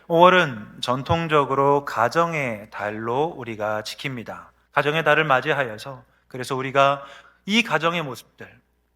5월은 전통적으로 가정의 달로 우리가 지킵니다. 가정의 달을 맞이하여서 그래서 우리가 이 가정의 모습들,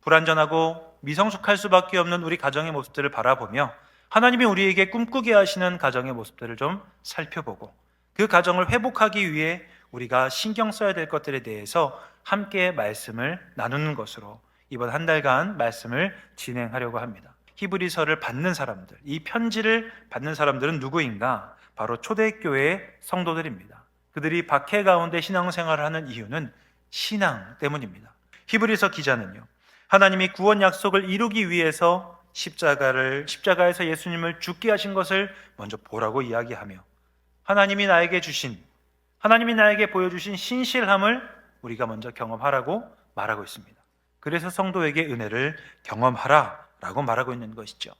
불완전하고 미성숙할 수밖에 없는 우리 가정의 모습들을 바라보며 하나님이 우리에게 꿈꾸게 하시는 가정의 모습들을 좀 살펴보고 그 가정을 회복하기 위해 우리가 신경 써야 될 것들에 대해서 함께 말씀을 나누는 것으로 이번 한 달간 말씀을 진행하려고 합니다. 히브리서를 받는 사람들, 이 편지를 받는 사람들은 누구인가? 바로 초대교회 성도들입니다. 그들이 박해 가운데 신앙생활을 하는 이유는 신앙 때문입니다. 히브리서 기자는요, 하나님이 구원 약속을 이루기 위해서 십자가에서 예수님을 죽게 하신 것을 먼저 보라고 이야기하며 하나님이 나에게 보여주신 신실함을 우리가 먼저 경험하라고 말하고 있습니다. 그래서 성도에게 은혜를 경험하라 라고 말하고 있는 것이죠.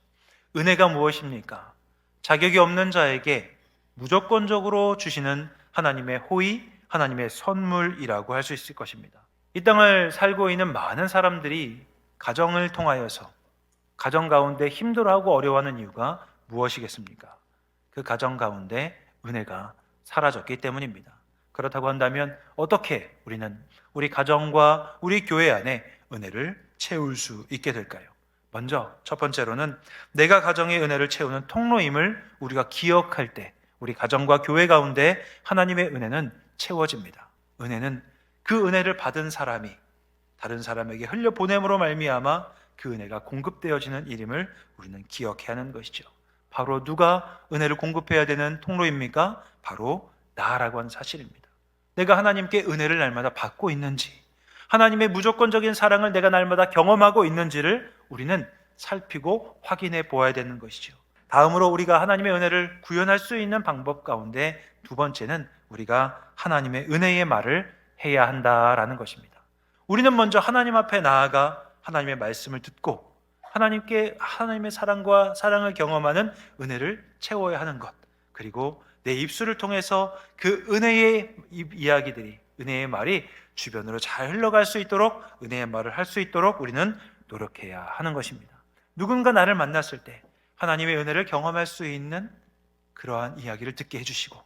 은혜가 무엇입니까? 자격이 없는 자에게 무조건적으로 주시는 하나님의 호의, 하나님의 선물이라고 할 수 있을 것입니다. 이 땅을 살고 있는 많은 사람들이 가정을 통하여서 가정 가운데 힘들어하고 어려워하는 이유가 무엇이겠습니까? 그 가정 가운데 은혜가 사라졌기 때문입니다. 그렇다고 한다면 어떻게 우리는 우리 가정과 우리 교회 안에 은혜를 채울 수 있게 될까요? 먼저 첫 번째로는 내가 가정의 은혜를 채우는 통로임을 우리가 기억할 때 우리 가정과 교회 가운데 하나님의 은혜는 채워집니다. 은혜는 그 은혜를 받은 사람이 다른 사람에게 흘려보냄으로 말미암아 그 은혜가 공급되어지는 일임을 우리는 기억해야 하는 것이죠. 바로 누가 은혜를 공급해야 되는 통로입니까? 바로 나라고 하는 사실입니다. 내가 하나님께 은혜를 날마다 받고 있는지, 하나님의 무조건적인 사랑을 내가 날마다 경험하고 있는지를 우리는 살피고 확인해 보아야 되는 것이죠. 다음으로 우리가 하나님의 은혜를 구현할 수 있는 방법 가운데 두 번째는 우리가 하나님의 은혜의 말을 해야 한다라는 것입니다. 우리는 먼저 하나님 앞에 나아가 하나님의 말씀을 듣고 하나님의 사랑을 경험하는 은혜를 채워야 하는 것, 그리고 내 입술을 통해서 그 은혜의 이야기들이, 은혜의 말이 주변으로 잘 흘러갈 수 있도록, 은혜의 말을 할 수 있도록 우리는 노력해야 하는 것입니다. 누군가 나를 만났을 때 하나님의 은혜를 경험할 수 있는 그러한 이야기를 듣게 해주시고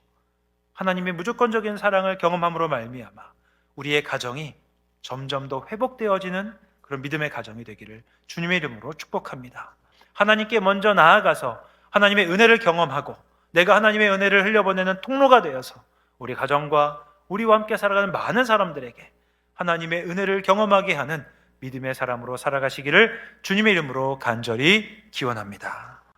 하나님의 무조건적인 사랑을 경험함으로 말미암아 우리의 가정이 점점 더 회복되어지는 그런 믿음의 가정이 되기를 주님의 이름으로 축복합니다. 하나님께 먼저 나아가서 하나님의 은혜를 경험하고 내가 하나님의 은혜를 흘려보내는 통로가 되어서 우리 가정과 우리와 함께 살아가는 많은 사람들에게 하나님의 은혜를 경험하게 하는 믿음의 사람으로 살아가시기를 주님의 이름으로 간절히 기원합니다.